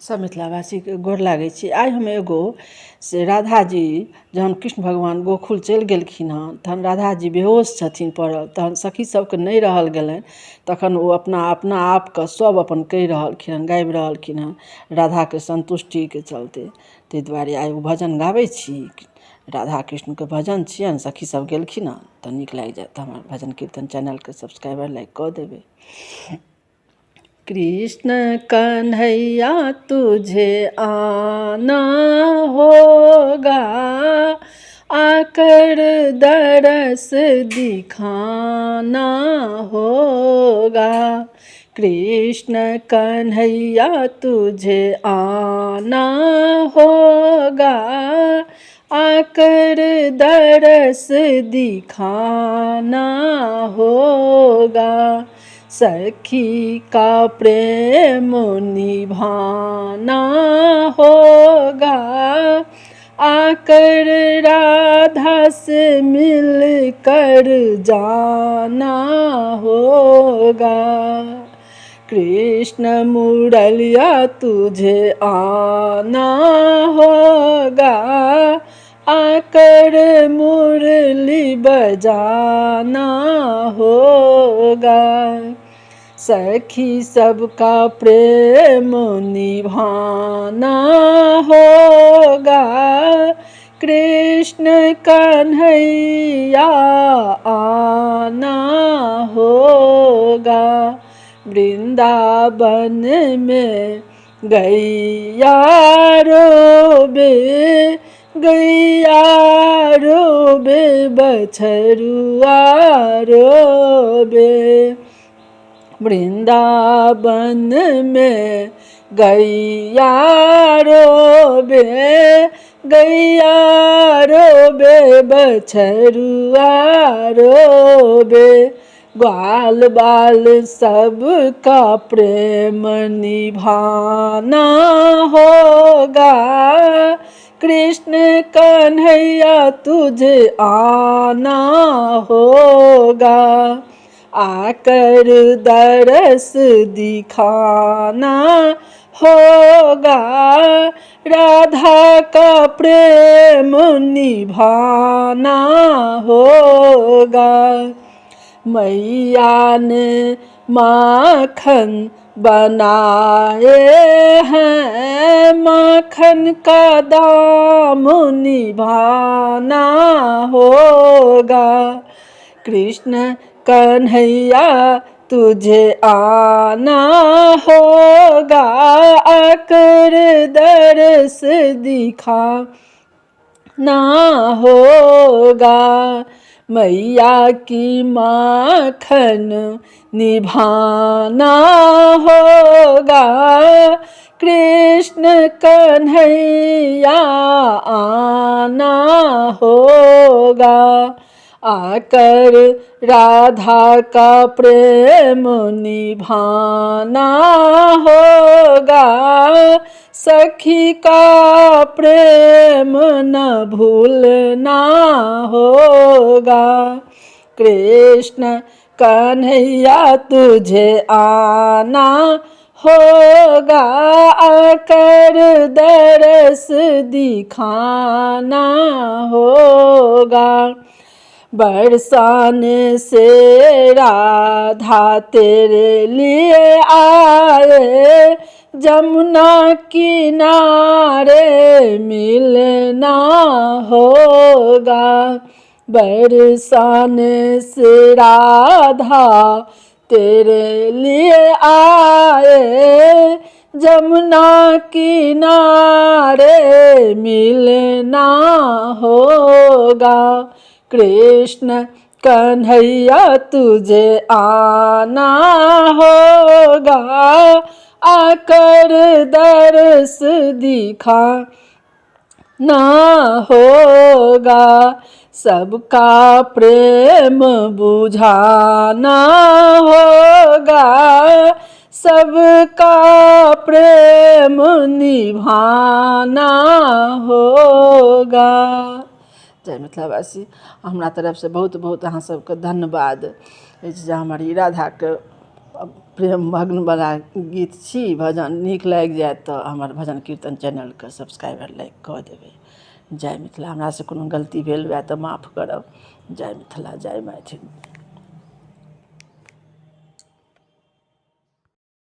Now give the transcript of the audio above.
सब मिथिलावासी के गोर लागै छी। आइ हम एगो से राधा जी जहन कृष्ण भगवान गोकुल चलि गेलखिन हँ तहन राधा जी बेहोश छथिन पड़ल, तहन सखी सबके नहि रहल गेलनि, तखन ओ अपना आपके सब अपन कहि रहलखिन हँ, गाबि रहलखिन हँ राधाके संतुष्टिके चलते। ताहि दुआरे आइ ओ भजन गाबै छी। राधा कृष्णके भजन छियनि, सखी सब गेलखिन हँ तऽ नीक लागि जायत। हमर भजन कीर्तन चैनलके सब्सक्राइबर लाइक कऽ देबै। कृष्ण कन्हैया तुझे आना होगा, आकर दरस दिखाना होगा। कृष्ण कन्हैया तुझे आना होगा, आकर दरस दिखाना होगा। सखी का प्रेम निभाना होगा, आकर राधा से मिल कर जाना होगा। कृष्ण मुरलिया तुझे आना होगा, आकर मुरली बजाना होगा। सखी सबका प्रेम निभाना होगा, कृष्ण कन्हैया आना होगा। वृंदावन में गैया रोबे, गैया रोबे, बछरुआ रोबे। वृंदावन में गैया रोबे, गैया रोबे, बछरुआ रोबे। ग्वाल बाल सबका प्रेम निभाना होगा, कृष्ण कन्हैया तुझे आना होगा। आकर दरस दिखाना होगा, राधा का प्रेम निभाना होगा। मैया ने माखन बनाए हैं, माखन का दाम निभाना होगा। कृष्ण कन्हैया तुझे आना होगा, आकर दरस दिखाना होगा। मैया की माखन निभाना होगा, कृष्ण कन्हैया आना होगा। आकर राधा का प्रेम निभाना होगा, सखी का प्रेम न भूलना होगा। कृष्ण कन्हैया तुझे आना होगा, आकर दरस दिखाना होगा। बरसाने से राधा तेरे लिए आए, जमुना किनारे मिलना होगा। बरसाने से राधा तेरे लिए आए, जमुना किनारे मिलना होगा। कृष्ण कन्हैया तुझे आना होगा, आकर दरस दिखाना होगा। सबका प्रेम बुझाना होगा, सबका प्रेम निभाना होगा। जय मिथिलावासी। हमरा तरफ से बहुत बहुत अहाँ सबके धन्यवाद अछि जे हमर ई राधाके प्रेम मग्नवला गीत छी। भजन नीक लागि जायत तऽ हमर भजन कीर्तन चैनलके सब्सक्राइबर लाइक कऽ देबै। जय मिथिला। हमरासँ कोनो गलती भेल हुए तऽ माफ करब। जय मिथिला, जय मैथिली।